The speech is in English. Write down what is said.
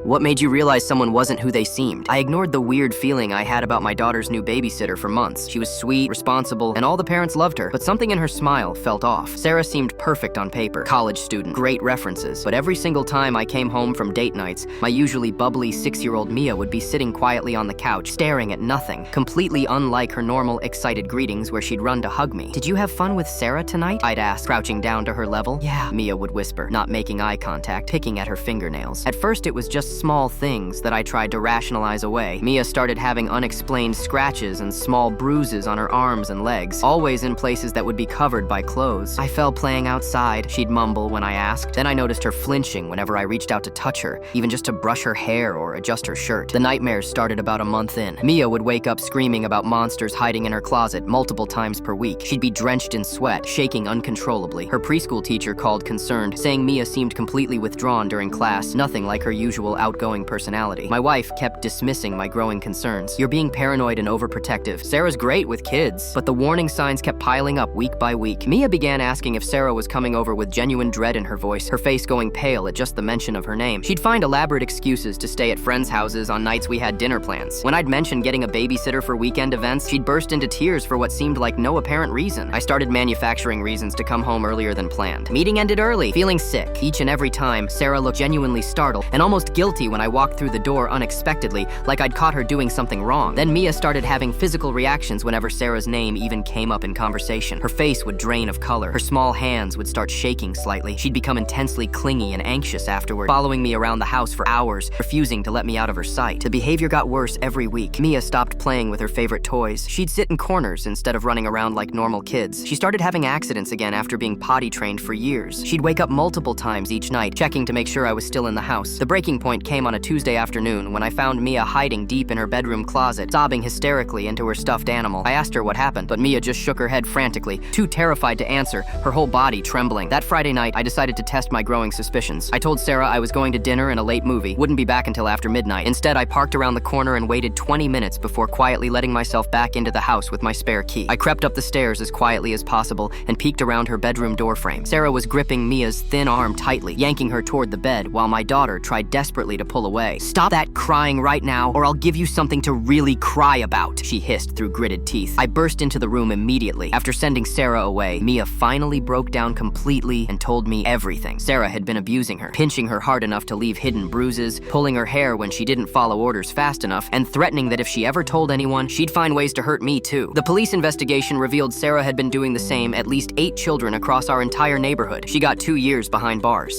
What made you realize someone wasn't who they seemed? I ignored the weird feeling I had about my daughter's new babysitter for months. She was sweet, responsible, and all the parents loved her, but something in her smile felt off. Sarah seemed perfect on paper. College student, great references, but every single time I came home from date nights, my usually bubbly 6-year-old Mia would be sitting quietly on the couch, staring at nothing, completely unlike her normal, excited greetings where she'd run to hug me. "Did you have fun with Sarah tonight?" I'd ask, crouching down to her level. "Yeah," Mia would whisper, not making eye contact, picking at her fingernails. At first, it was just small things that I tried to rationalize away. Mia started having unexplained scratches and small bruises on her arms and legs, always in places that would be covered by clothes. "I fell playing outside," she'd mumble when I asked. Then I noticed her flinching whenever I reached out to touch her, even just to brush her hair or adjust her shirt. The nightmares started about a month in. Mia would wake up screaming about monsters hiding in her closet multiple times per week. She'd be drenched in sweat, shaking uncontrollably. Her preschool teacher called concerned, saying Mia seemed completely withdrawn during class, nothing like her usual outgoing personality. My wife kept dismissing my growing concerns. "You're being paranoid and overprotective. Sarah's great with kids." But the warning signs kept piling up week by week. Mia began asking if Sarah was coming over with genuine dread in her voice, her face going pale at just the mention of her name. She'd find elaborate excuses to stay at friends' houses on nights we had dinner plans. When I'd mention getting a babysitter for weekend events, she'd burst into tears for what seemed like no apparent reason. I started manufacturing reasons to come home earlier than planned. Meeting ended early, feeling sick. Each and every time, Sarah looked genuinely startled and almost guilty when I walked through the door unexpectedly, like I'd caught her doing something wrong. Then Mia started having physical reactions whenever Sarah's name even came up in conversation. Her face would drain of color. Her small hands would start shaking slightly. She'd become intensely clingy and anxious afterward, following me around the house for hours, refusing to let me out of her sight. The behavior got worse every week. Mia stopped playing with her favorite toys. She'd sit in corners instead of running around like normal kids. She started having accidents again after being potty trained for years. She'd wake up multiple times each night, checking to make sure I was still in the house. The breaking point came on a Tuesday afternoon when I found Mia hiding deep in her bedroom closet, sobbing hysterically into her stuffed animal. I asked her what happened, but Mia just shook her head frantically, too terrified to answer, her whole body trembling. That Friday night, I decided to test my growing suspicions. I told Sarah I was going to dinner and a late movie, wouldn't be back until after midnight. Instead, I parked around the corner and waited 20 minutes before quietly letting myself back into the house with my spare key. I crept up the stairs as quietly as possible and peeked around her bedroom doorframe. Sarah was gripping Mia's thin arm tightly, yanking her toward the bed, while my daughter tried desperately to pull away. "Stop that crying right now, or I'll give you something to really cry about," she hissed through gritted teeth. I burst into the room immediately. After sending Sarah away, Mia finally broke down completely and told me everything. Sarah had been abusing her, pinching her hard enough to leave hidden bruises, pulling her hair when she didn't follow orders fast enough, and threatening that if she ever told anyone, she'd find ways to hurt me too. The police investigation revealed Sarah had been doing the same at least 8 children across our entire neighborhood. She got 2 years behind bars.